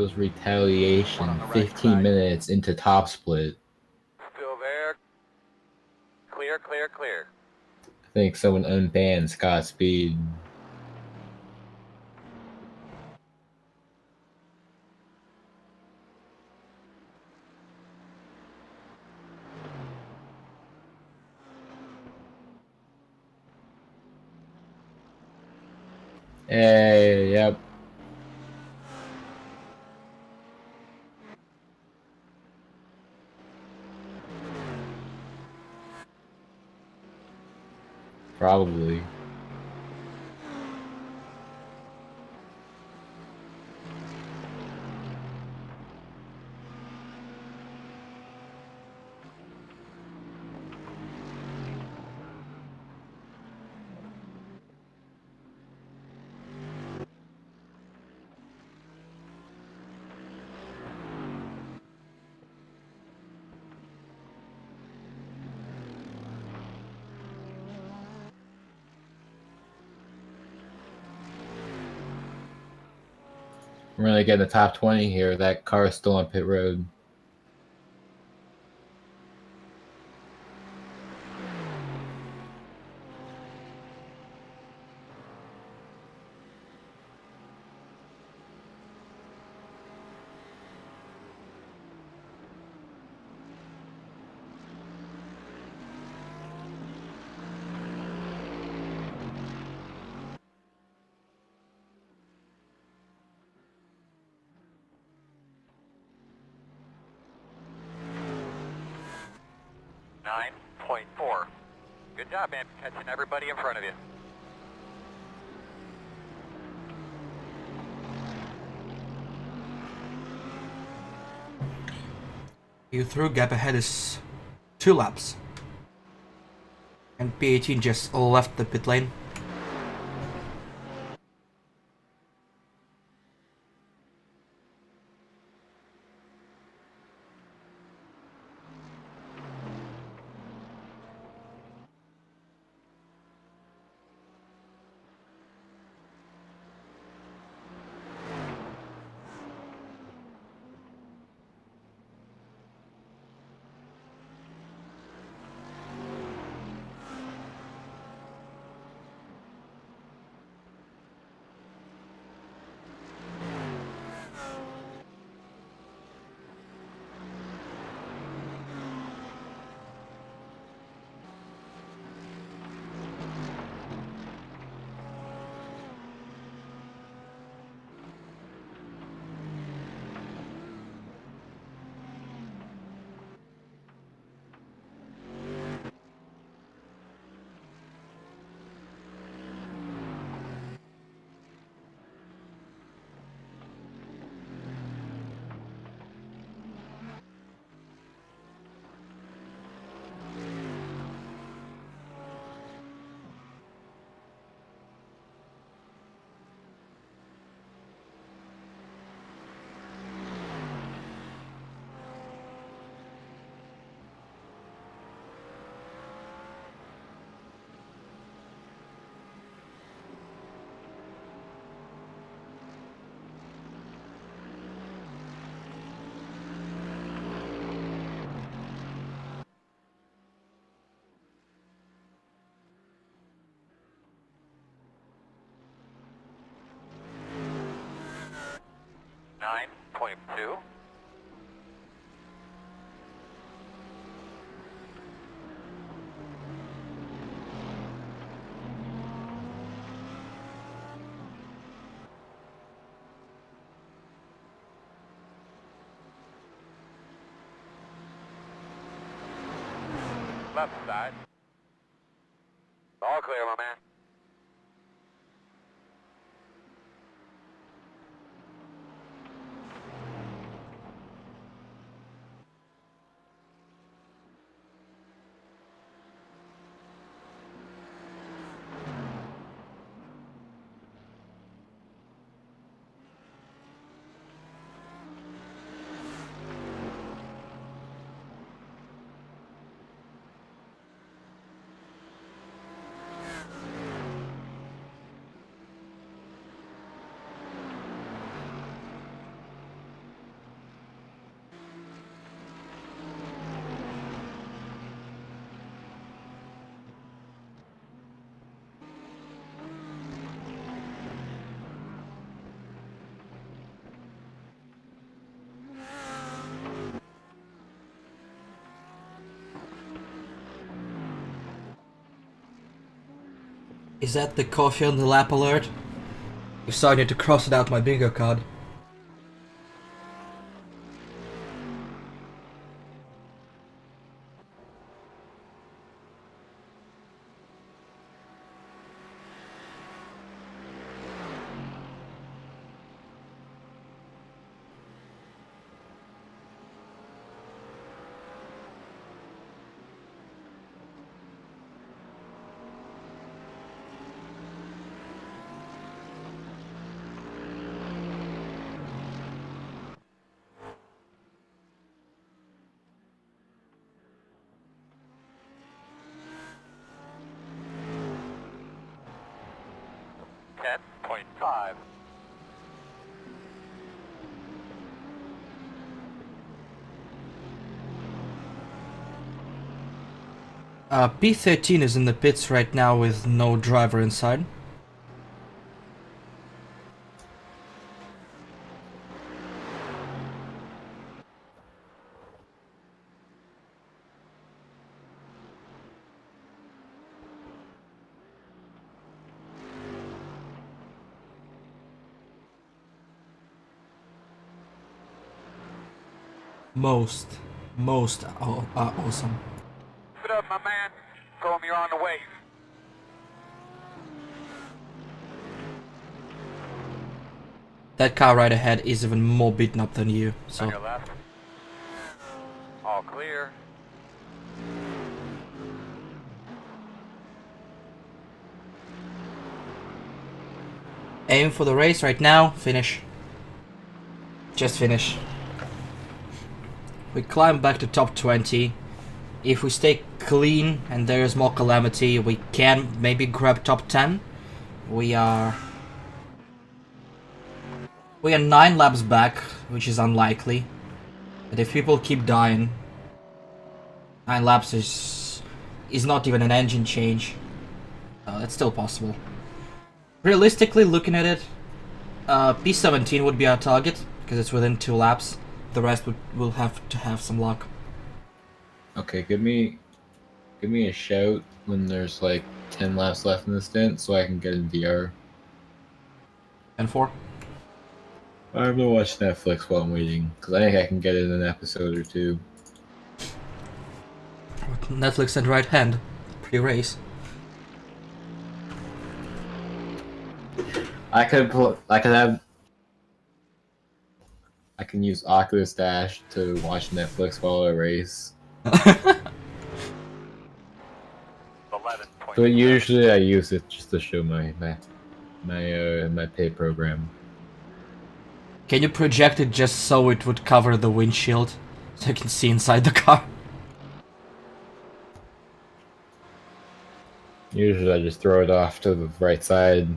was retaliation 15 minutes into top split. Still there. Clear, clear, clear. I think someone unbanned Scott Speed. Hey, yep. Probably. We're gonna get in the top 20 here. That car is still on pit road. .4. Good job, man, catching everybody in front of you. You through, gap ahead is 2 laps. And P18 just left the pit lane. .2. Left side. All clear, my man. Is that the coffee on the lap alert? If so, I need to cross it out my bingo card. P13 is in the pits right now with no driver inside. Most awesome. What up, my man? Tell him you're on the way. That car right ahead is even more beaten up than you, On so... your left. All clear. Aim for the race right now, finish. Just finish. We climb back to top 20. If we stay clean and there is more calamity, we can maybe grab top 10. We are 9 laps back, which is unlikely. But if people keep dying, 9 laps is not even an engine change. It's still possible. Realistically, looking at it, P17 would be our target because it's within 2 laps. The rest will have to have some luck. Okay, give me a shout when there's like 10 laps left in the stint so I can get in VR. 10-4. I'm gonna watch Netflix while I'm waiting because I think I can get in an episode or two. Netflix and right hand. Pre-race. I can use Oculus Dash to watch Netflix while I race. 11. But usually I use it just to show my pay program. Can you project it just so it would cover the windshield? So you can see inside the car? Usually I just throw it off to the right side.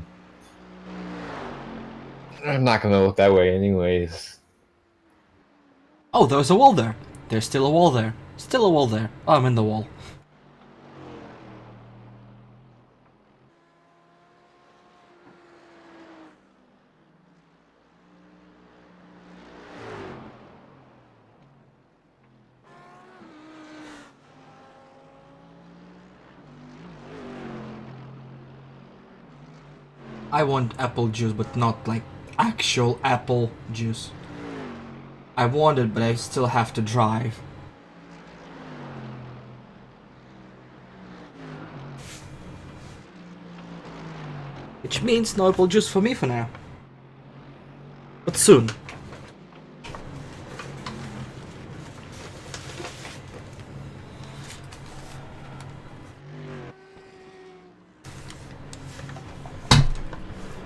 I'm not gonna look that way anyways. Oh, there's a wall there. There's still a wall there. Still a wall there. Oh, I'm in the wall. I want apple juice, but not like actual apple juice. I want it, but I still have to drive. Which means no apple juice for me for now. But soon.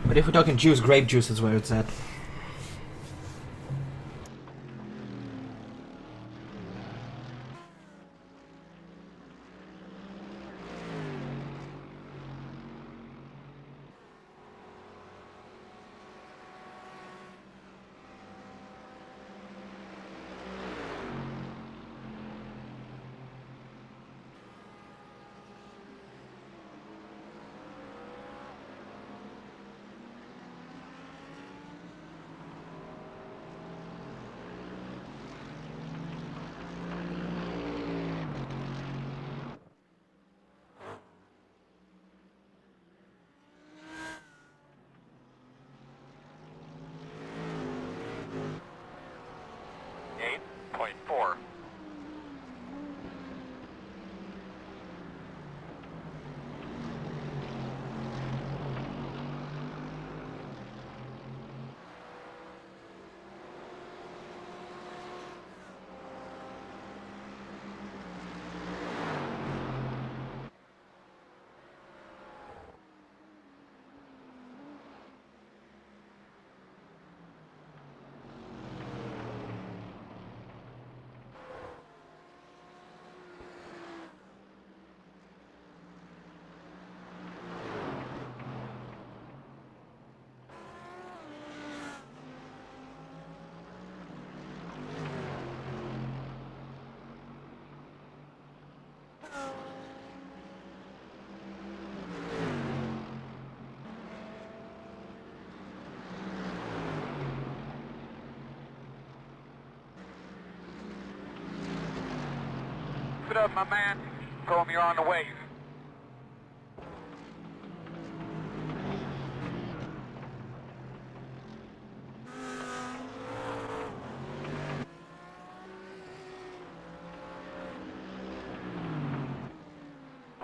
But if we're talking juice, grape juice is where it's at. it up, my man. Tell him you're on the way.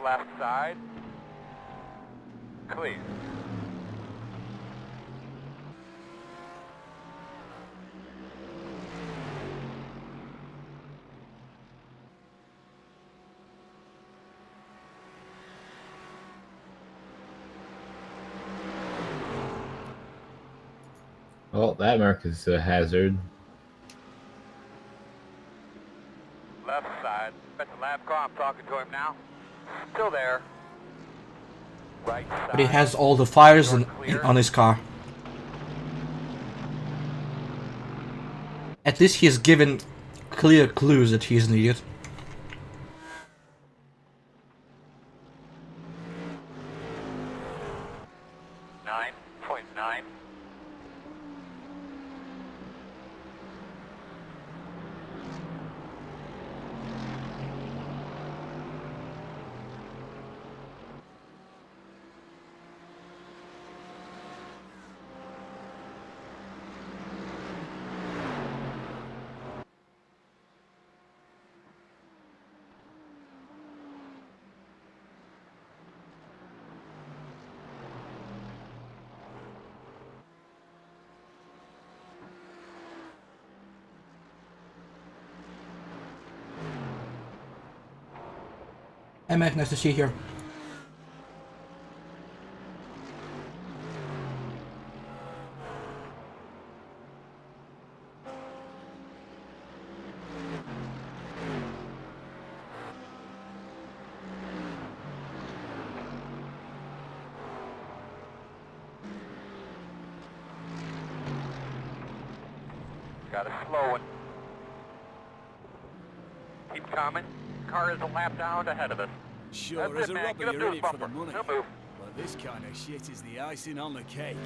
Left side. Clear. Well, that mark is a hazard. Left side. That's the lab car. I'm talking to him now. Still there. Right side. But he has all the fires on his car. At least he's given clear clues that he's an idiot. .9. Hey Mac, nice to see you here. Got a slow one. Keep coming. Car is a lap down ahead of us. Sure, That's as it, a man. robber, Get up you're to in his it for the bumper. money. He'll move. Well, this kind of shit is the icing on the cake.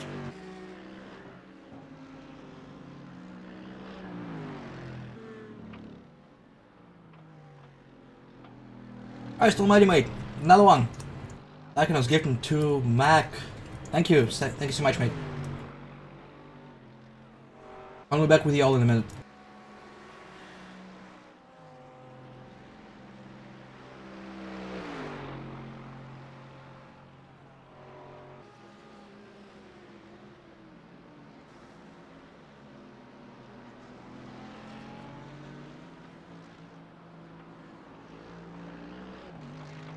Christ almighty, mate. Another one. That was given to Mac. Thank you. Thank you so much, mate. I'll be back with you all in a minute.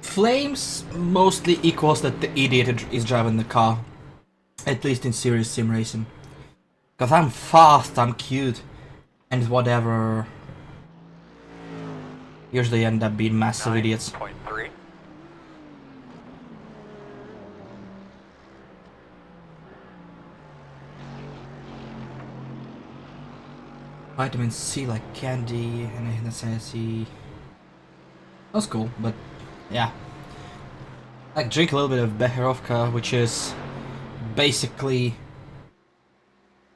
Flames mostly equals that the idiot is driving the car. At least in serious sim racing. Cause I'm fast, I'm cute, and whatever. Usually end up being massive idiots. 9.3. Vitamin C like candy and Hennessy. That's cool, but yeah. I drink a little bit of Becherovka, which is basically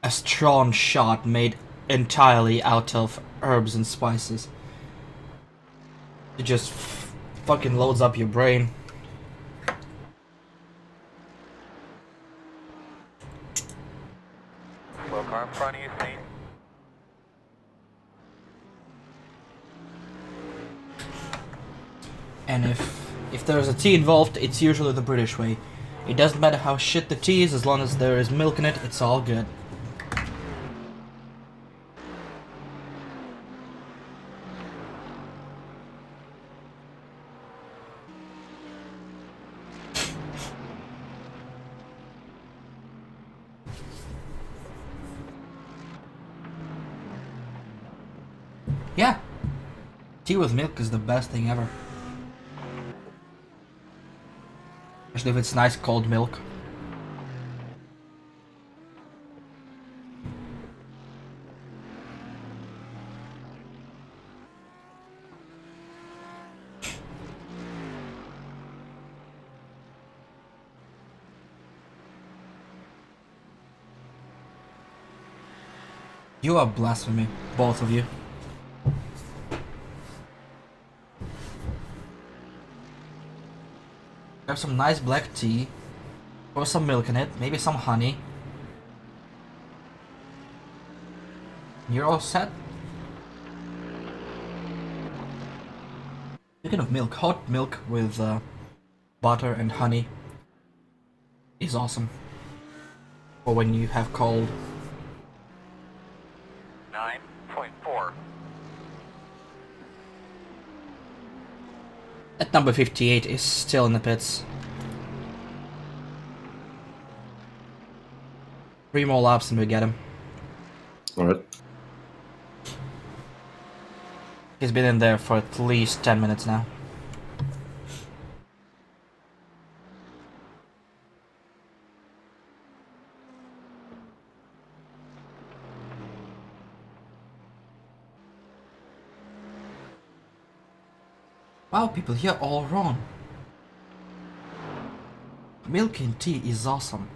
a strong shot made entirely out of herbs and spices. It just fucking loads up your brain. Slow car in front of you, Saint. And if there's a tea involved, it's usually the British way. It doesn't matter how shit the tea is, as long as there is milk in it, it's all good. Yeah, tea with milk is the best thing ever. Especially if it's nice cold milk. You are blasphemy, both of you. Have some nice black tea. Pour some milk in it, maybe some honey. You're all set? Speaking of milk, hot milk with butter and honey is awesome. Or when you have cold. 9.4. At number 58 is still in the pits. 3 more laps and we get him. Alright. He's been in there for at least 10 minutes now. Wow, people here all wrong. Milk and tea is awesome.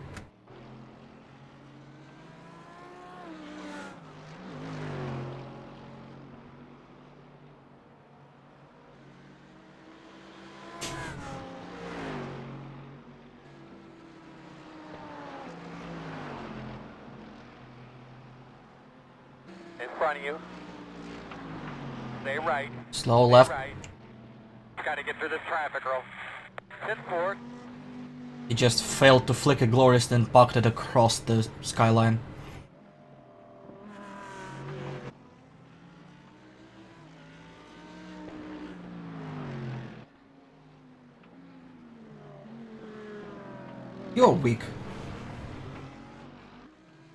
In front of you. Stay right. Slow Stay left. right. Gotta get through this traffic, girl. 10-4. He just failed to flick a glorious and parked it across the skyline. You're weak.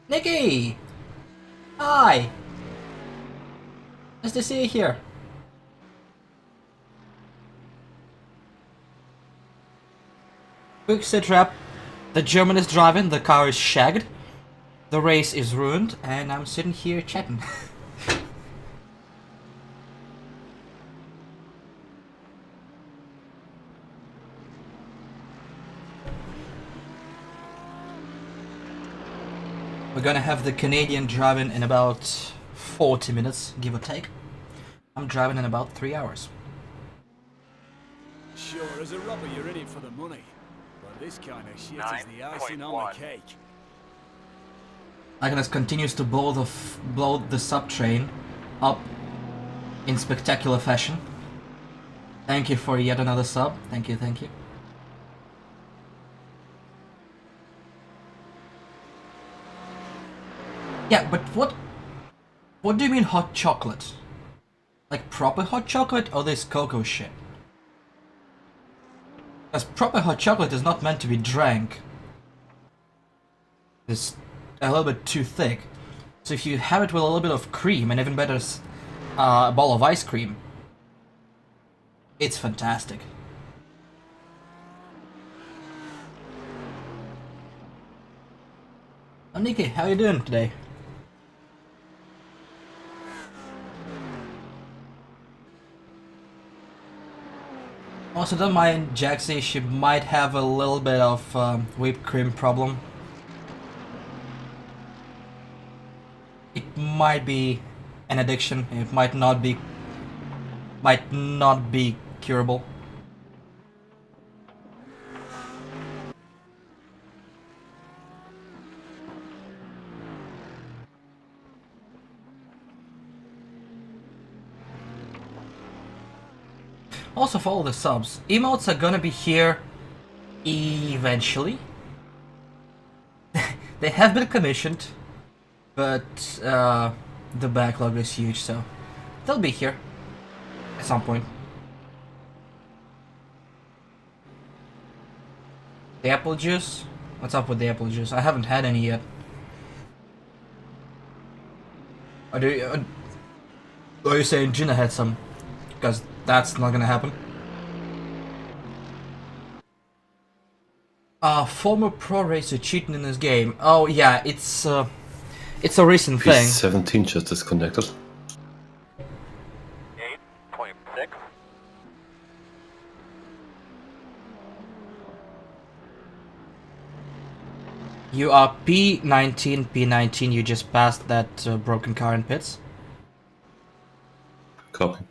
Nikki! Hi! Nice to see you here. Quick sit rep. The German is driving, the car is shagged, the race is ruined, and I'm sitting here chatting. We're gonna have the Canadian driving in about 40 minutes, give or take. I'm driving in about 3 hours. Sure, as a robber, you're in it for the money. But this kind of shit is the icing on 9.1. the cake. Agnes continues to blow the sub train up in spectacular fashion. Thank you for yet another sub. Thank you, thank you. Yeah, but what do you mean hot chocolate? Like proper hot chocolate or this cocoa shit? Because proper hot chocolate is not meant to be drank. It's a little bit too thick. So if you have it with a little bit of cream, and even better, a ball of ice cream, it's fantastic. Oh, Nikki, how you doing today? Also, don't mind Jaxie, she might have a little bit of whipped cream problem. It might be an addiction, it might not be curable. Also, for all the subs, emotes are gonna be here eventually. They have been commissioned, but the backlog is huge, so they'll be here at some point. The apple juice? What's up with the apple juice? I haven't had any yet. Are you saying Gina had some? Because that's not gonna happen. Former pro racer cheating in this game. Oh yeah, it's a recent thing. P17 just disconnected. 8.6. You are P19, you just passed that broken car in pits. Copy.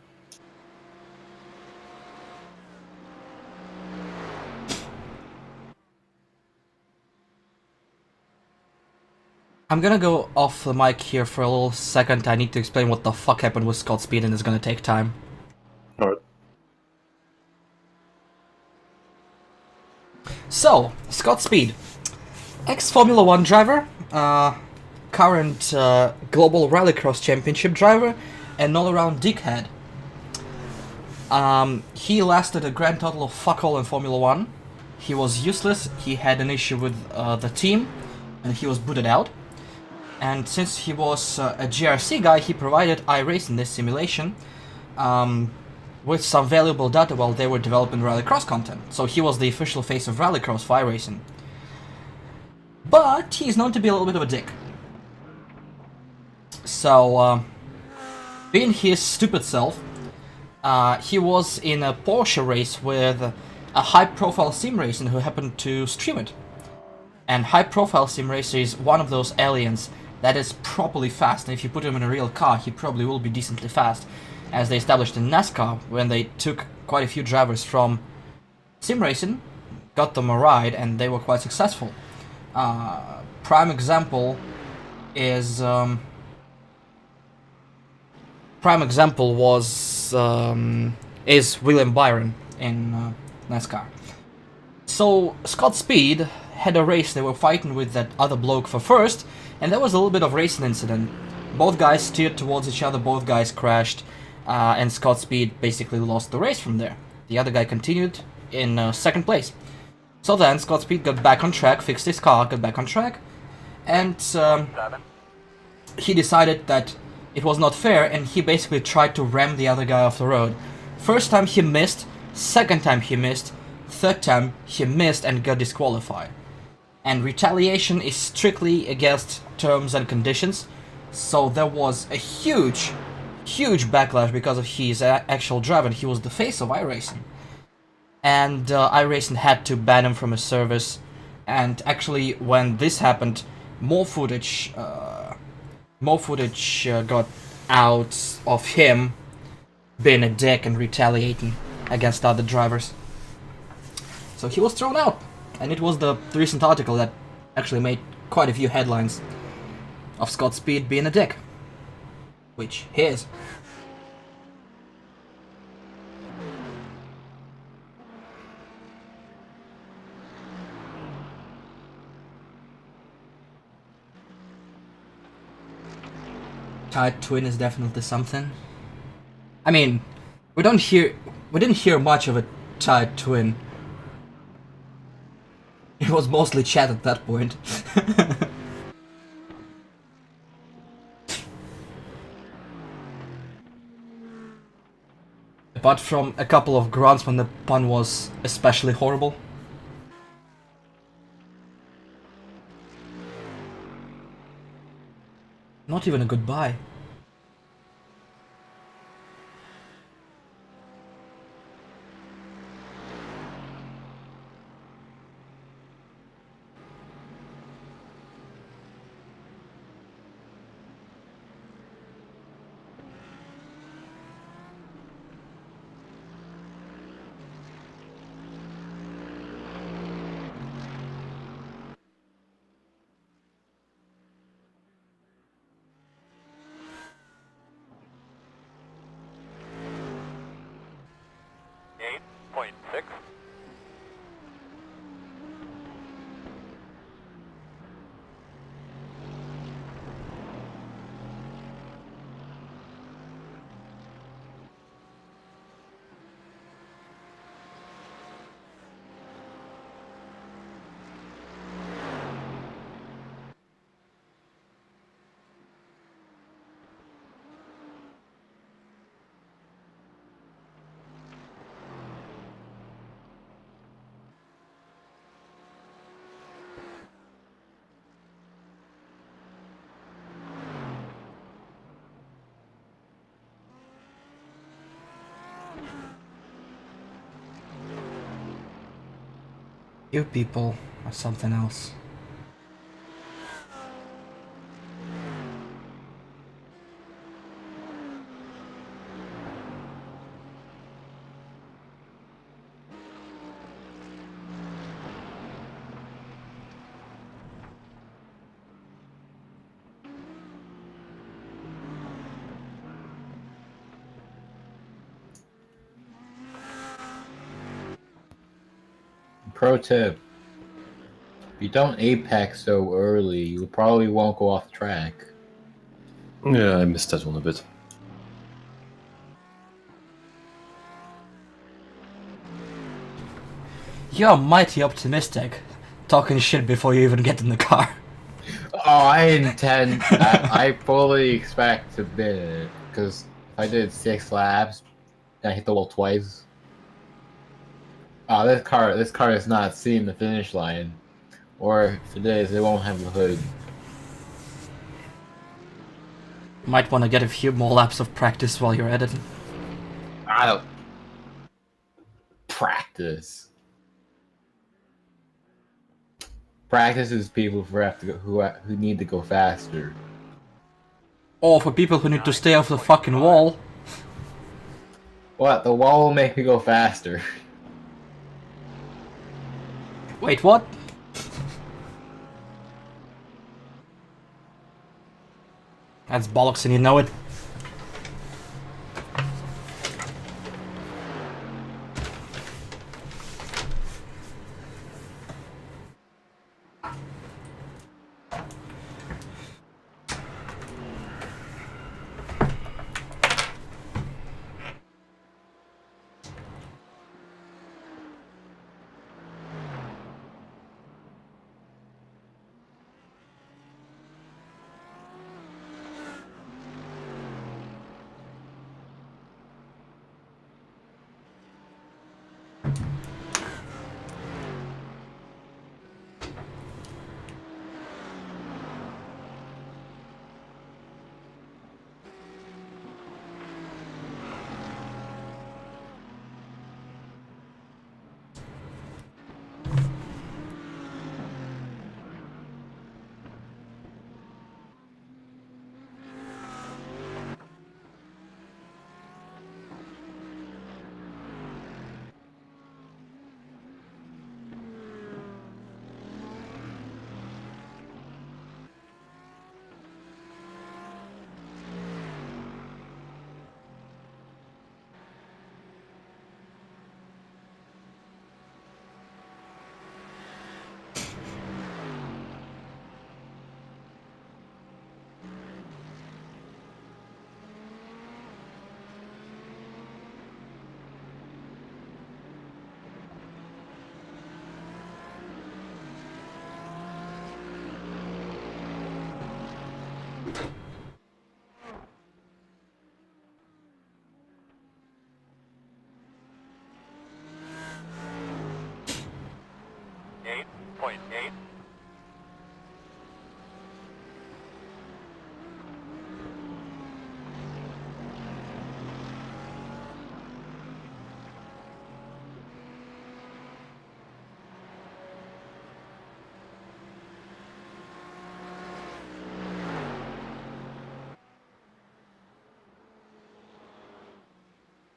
I'm gonna go off the mic here for a little second. I need to explain what the fuck happened with Scott Speed, and it's gonna take time. Alright. So, Scott Speed, ex-Formula 1 driver, current Global Rallycross Championship driver, and all-around dickhead. He lasted a grand total of fuck all in Formula 1. He was useless, he had an issue with the team, and he was booted out. And since he was a GRC guy, he provided iRacing this simulation with some valuable data while they were developing Rallycross content. So he was the official face of Rallycross for iRacing. But he's known to be a little bit of a dick. So, being his stupid self, he was in a Porsche race with a high-profile sim racer who happened to stream it. And high-profile sim racer is one of those aliens that is properly fast, and if you put him in a real car, he probably will be decently fast, as they established in NASCAR when they took quite a few drivers from sim racing, got them a ride, and they were quite successful. Prime example is is William Byron in NASCAR. So Scott Speed had a race. They were fighting with that other bloke for first, and there was a little bit of racing incident. Both guys steered towards each other, both guys crashed, and Scott Speed basically lost the race from there. The other guy continued in second place. So then Scott Speed got back on track, fixed his car, got back on track, and he decided that it was not fair, and he basically tried to ram the other guy off the road. First time he missed, second time he missed, third time he missed and got disqualified. And retaliation is strictly against terms and conditions, so there was a huge backlash because of his actual driving. He was the face of iRacing. And iRacing had to ban him from his service, and actually when this happened, more footage got out of him being a dick and retaliating against other drivers. So he was thrown out, and it was the recent article that actually made quite a few headlines of Scott Speed being a dick, which he is. Tied twin is definitely something. I mean, we didn't hear much of a tied twin. It was mostly chat at that point. Apart from a couple of grunts when the pun was especially horrible. Not even a goodbye. You people are something else. Pro tip. If you don't apex so early, you probably won't go off the track. Yeah, I missed that one a bit. You're mighty optimistic. Talking shit before you even get in the car. Oh, I fully expect to win it, because if I did 6 laps, and I hit the wall twice. Oh, this car is not seeing the finish line. Or if it is, it won't have the hood. Might want to get a few more laps of practice while you're at it. I don't practice. Practice is people who need to go faster. Or for people who need to stay off the fucking wall. What? The wall will make me go faster. Wait, what? That's bollocks and you know it.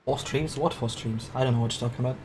Four streams? What 4 streams? I don't know what you're talking about.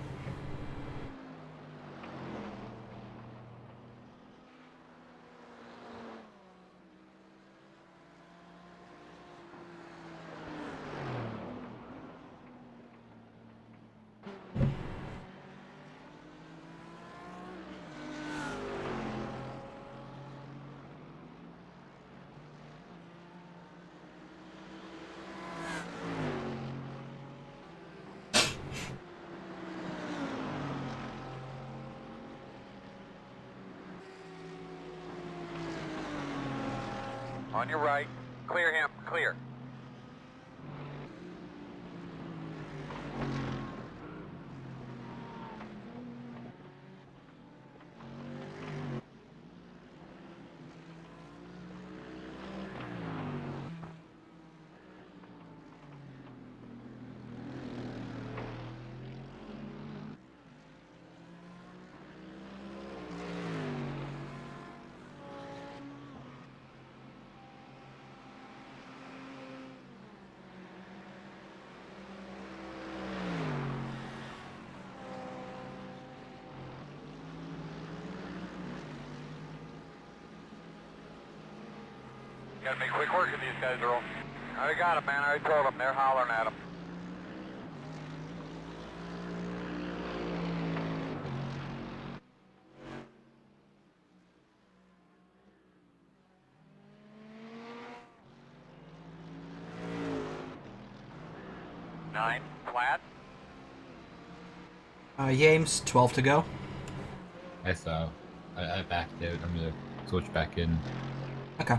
On your right. Clear him. Clear. Gotta make quick work of these guys, Earl. I already got them, man. I already told them. They're hollering at them. 9, flat. Yames, 12 to go. I saw. I backed out. I'm gonna switch back in. Okay.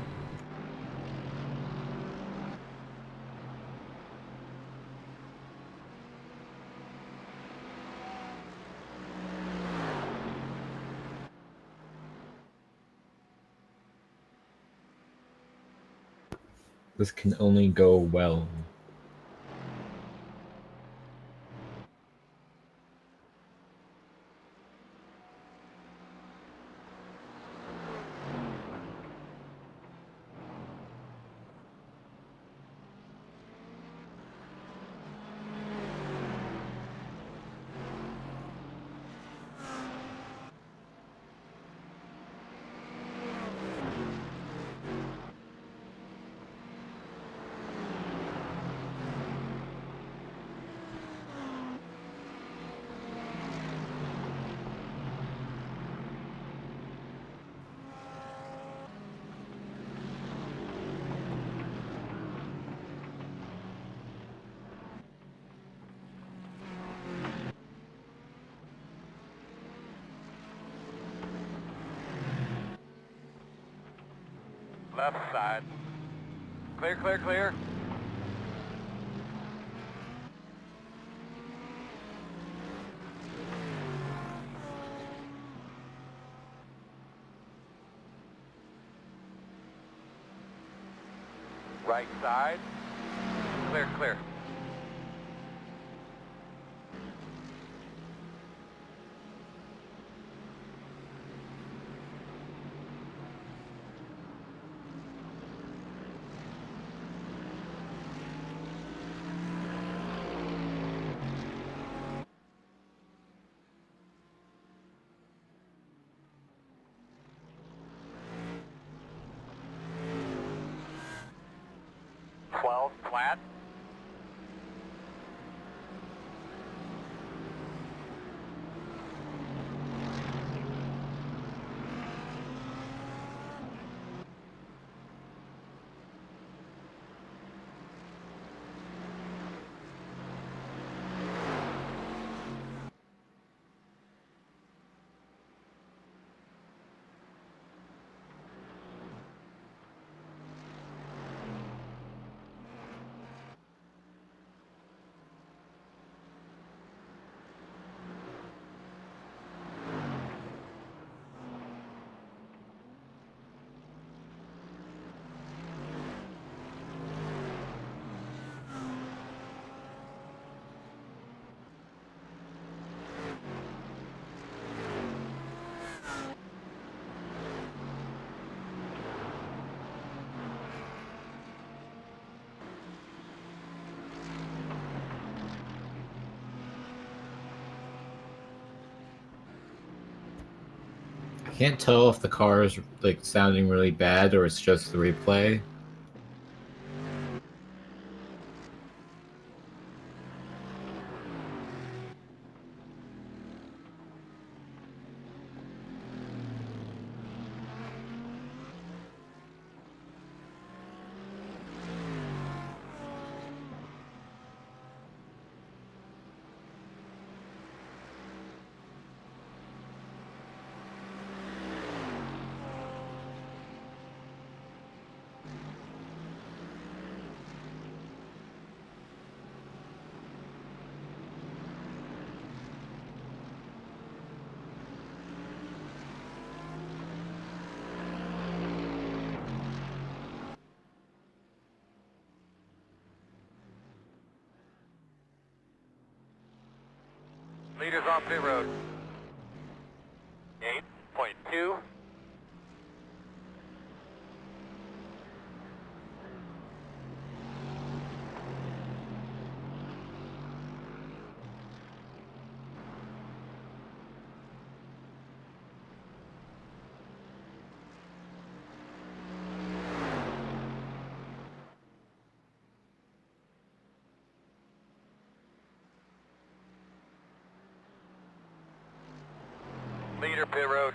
This can only go well. Left side. Clear, clear, clear. Right side. Clear, clear. Flat. I can't tell if the car is like sounding really bad or it's just the replay. Leaders on pit road. 8.2. Leader pit road.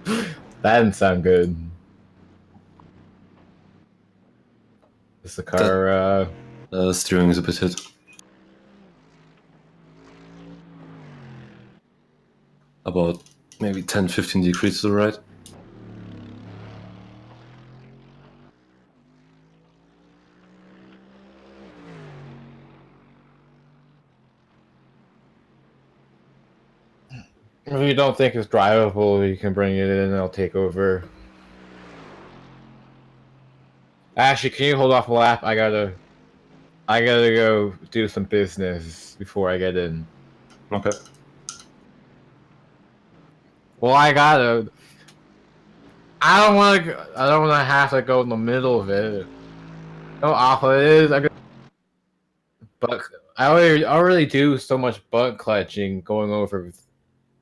That didn't sound good. Is the car, Steering is a bit hit. About maybe 10-15 degrees to the right. if you don't think it's drivable, you can bring it in and I'll take over. Actually, can you hold off a lap? I gotta go do some business before I get in. Okay. Well, I don't want to. I don't want to have to go in the middle of it. How awful it is. But I already do so much butt clutching going over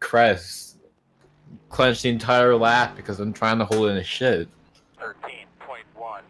crests. Clench the entire lap because I'm trying to hold in a shit. 13.1.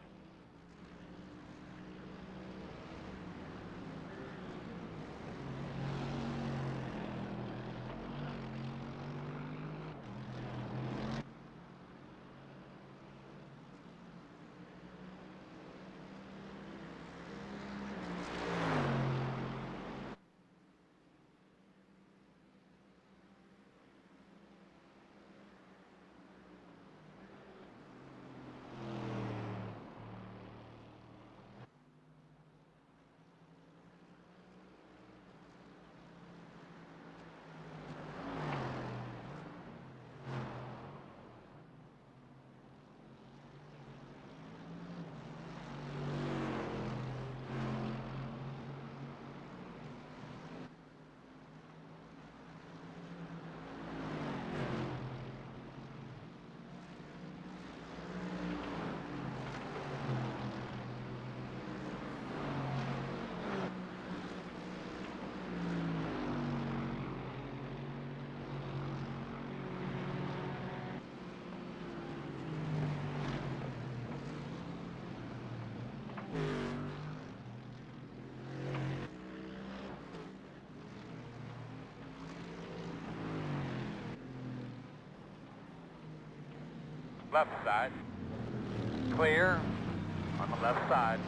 Left side. Clear. On the left side.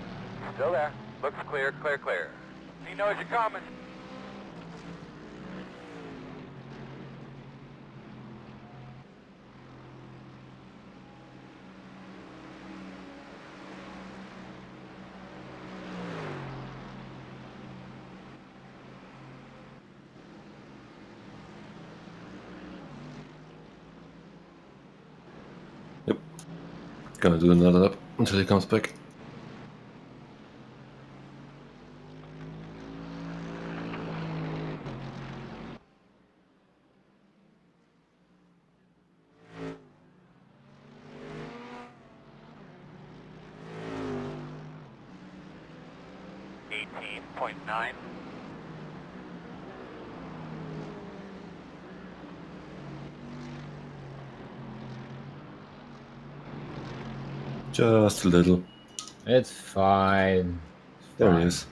Still there. Looks clear, clear, clear. He knows you're coming. Yep. Gonna do another lap until he comes back. Point 9. Just a little. It's fine. There Fine. he is.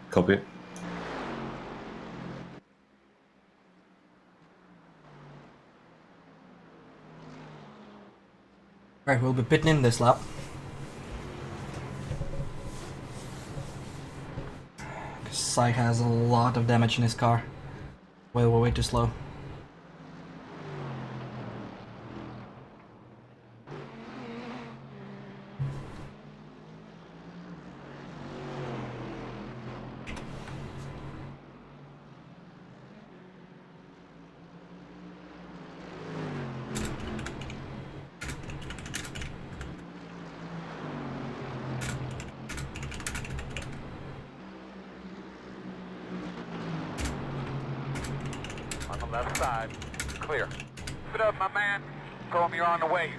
Copy. Right, we'll be pitting in this lap. Sai has a lot of damage in his car. We're way too slow. On the left side. Clear. Fit up, my man. Told him you're on the way.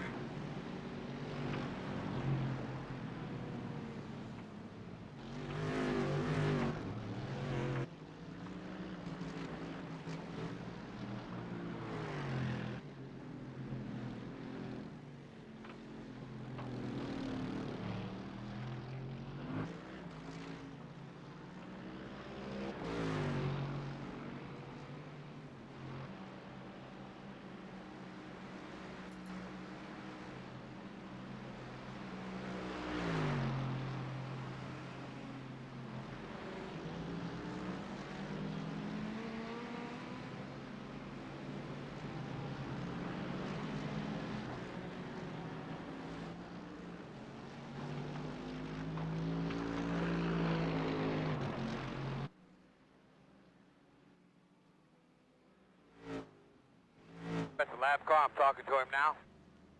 Lab car, I'm talking to him now.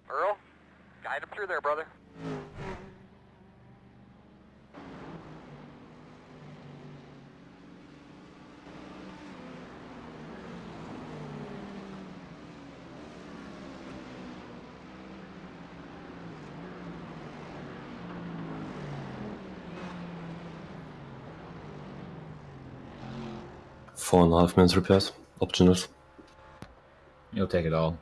Earl, guide him through there, brother. Four and a half minutes repairs. Optionals. You'll take it all.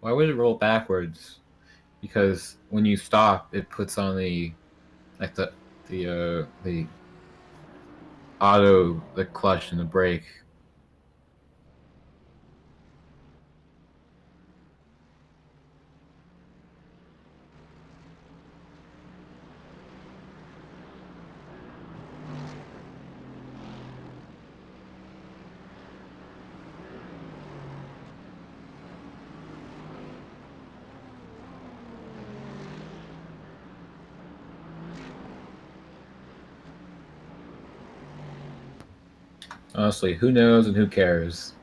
Why would it roll backwards? Because when you stop, it puts on the the clutch and the brake. Honestly, who knows and who cares?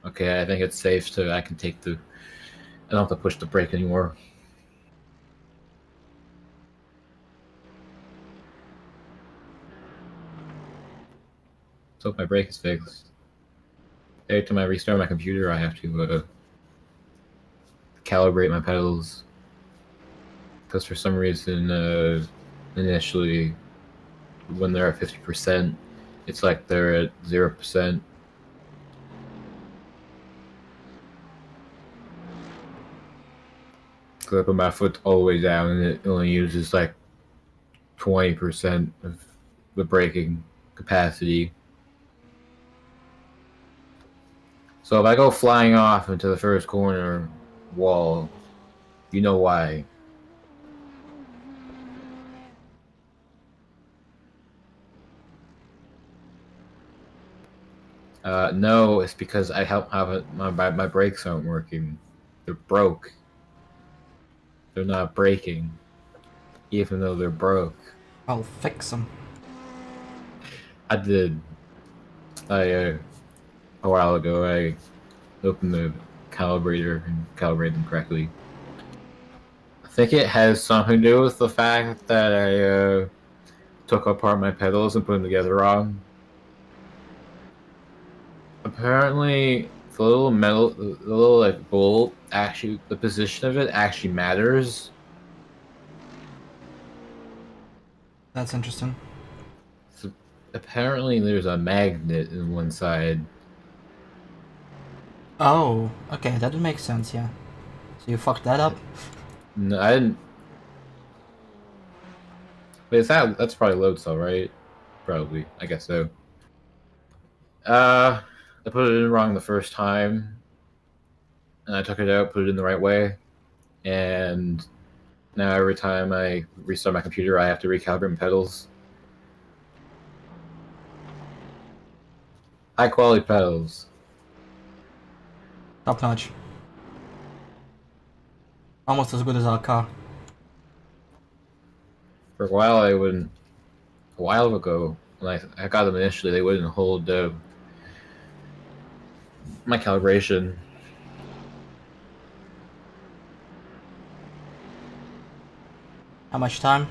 Okay, I think it's safe to. I can take the. I don't have to push the brake anymore. So my brake is fixed. Every time I restart my computer, I have to calibrate my pedals. Because for some reason, initially, when they're at 50%, it's like they're at 0%. So I put my foot all the way down, and it only uses like 20% of the braking capacity. So if I go flying off into the first corner wall, you know why. No, it's because I help have it. My brakes aren't working. They're broke. They're not braking, even though they're broke. I'll fix them. I did. A while ago, I opened the calibrator and calibrated them correctly. I think it has something to do with the fact that I took apart my pedals and put them together wrong. Apparently, the little metal, the little like bolt, actually, the position of it actually matters. That's interesting. So apparently, there's a magnet in one side. Oh, okay, that would make sense, yeah. So you fucked that up? No, I didn't. But is that's probably load cell, right? Probably, I guess so. I put it in wrong the first time, and I took it out, put it in the right way, and now every time I restart my computer, I have to recalibrate my pedals. High quality pedals. Top notch. Almost as good as our car. For a while, I wouldn't. A while ago, when I got them initially, they wouldn't hold my calibration. How much time?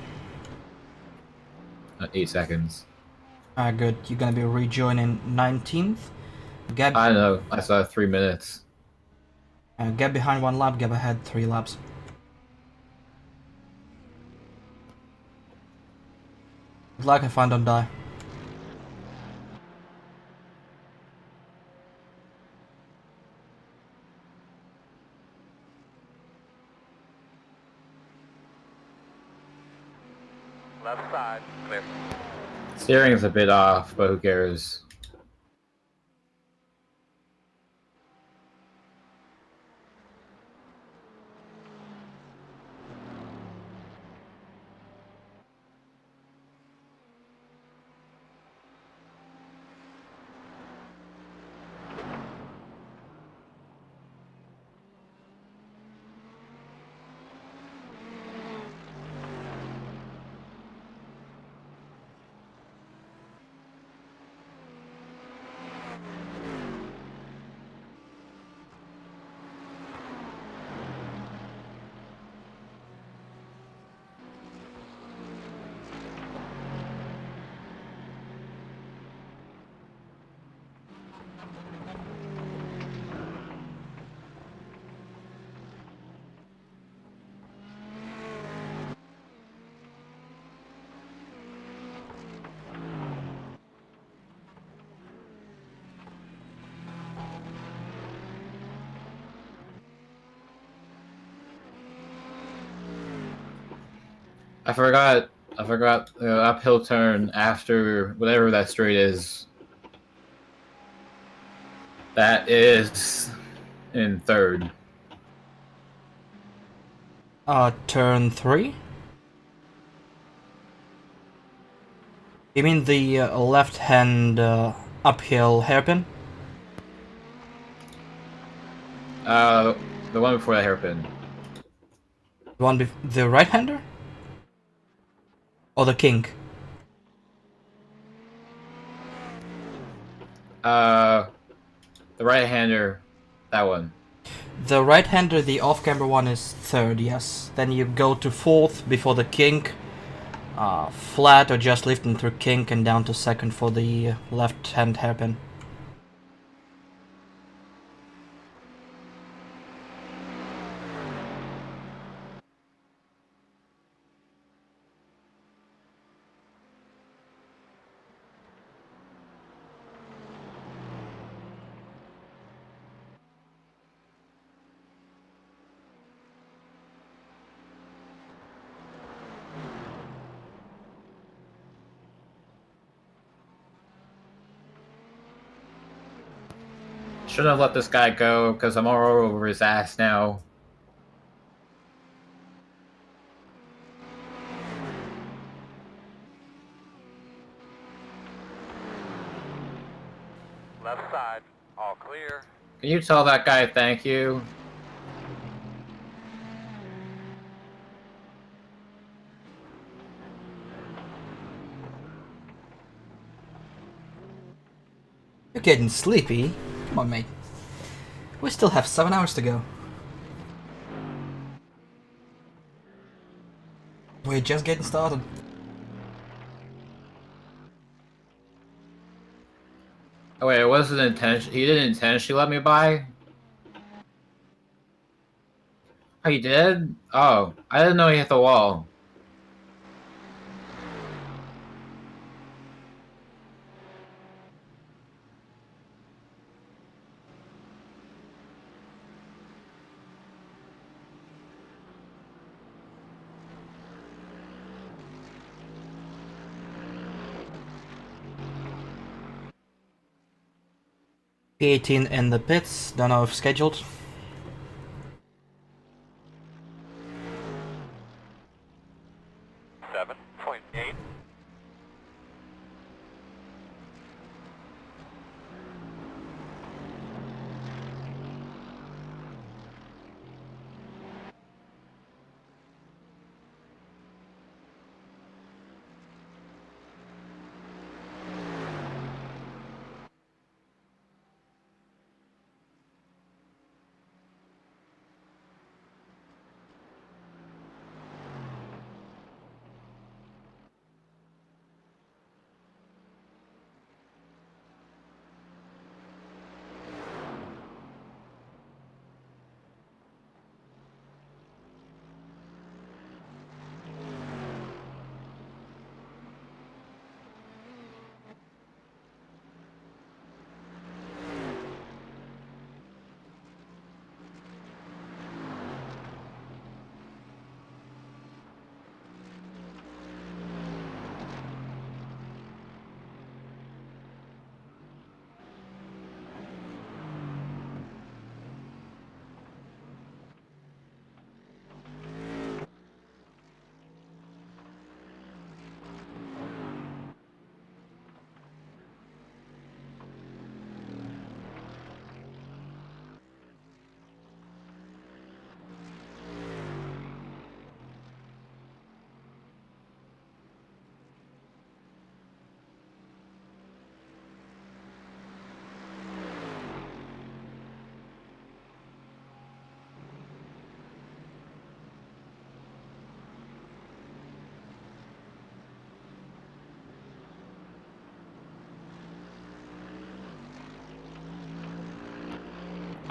8 seconds. Alright, good. You're gonna be rejoining 19th. Get I know. I saw 3 minutes. get behind 1 lap, get ahead 3 laps. Good luck, have fun, don't die. Left side, clear. Steering is a bit off, but who cares? I forgot the uphill turn after whatever that straight is. That is in third. Turn 3? You mean the left hand uphill hairpin? The one before that hairpin. The right hander? Or the king? The right-hander, that one. The right hander, the off camber one, is third, yes. Then you go to fourth before the king. Flat or just lifting through king and down to second for the left hand hairpin. Shouldn't have let this guy go, because I'm all over his ass now. Left side, all clear. Can you tell that guy thank you? You're getting sleepy. Come on, mate. We still have 7 hours to go. We're just getting started. Oh wait, it wasn't intention. He didn't intentionally let me by? Oh, he did? Oh, I didn't know he hit the wall. P18 in the pits, don't know if scheduled.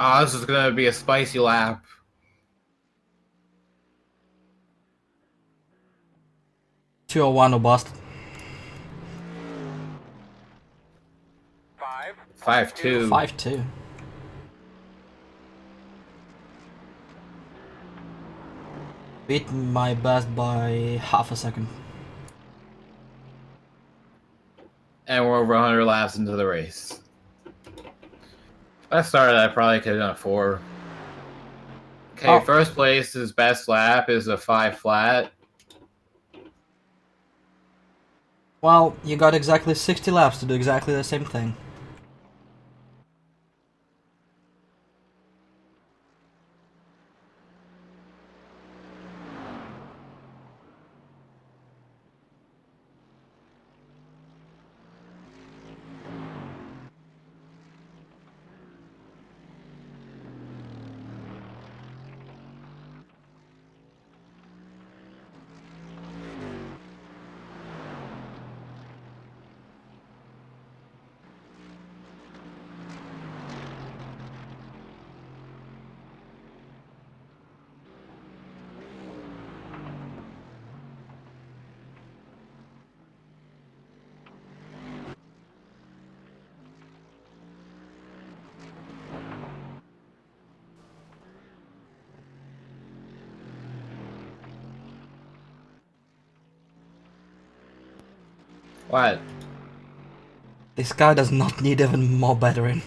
Oh, this is gonna be a spicy lap. .201 or bust. 5.2. 5-2. 5-2. Beat my best by half a second. And we're over 100 laps into the race. If I started, I probably could have done a 4. Okay, Oh. first place's best lap is a 5 flat. Well, you got exactly 60 laps to do exactly the same thing. What? This guy does not need even more battering.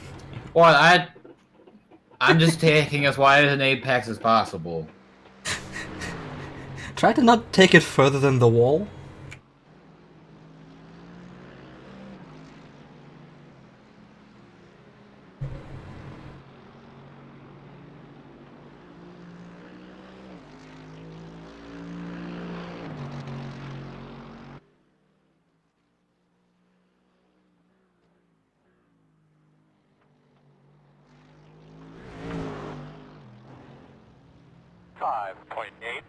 What? I'm just taking as wide as an apex as possible. Try to not take it further than the wall. .8.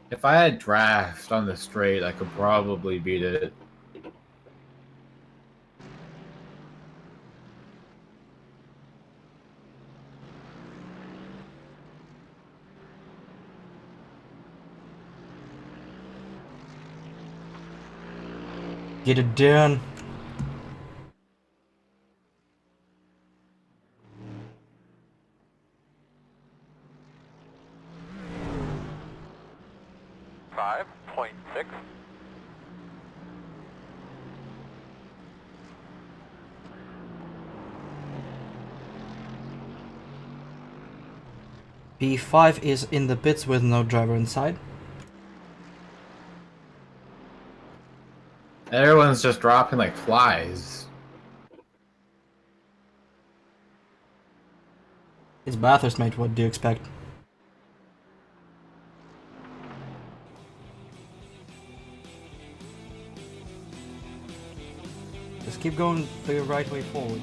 If I had draft on the straight, I could probably beat it. Get it done. .6. P5 is in the pits with no driver inside. Everyone's just dropping like flies. It's Bathurst, mate. What do you expect? Just keep going the right way forward.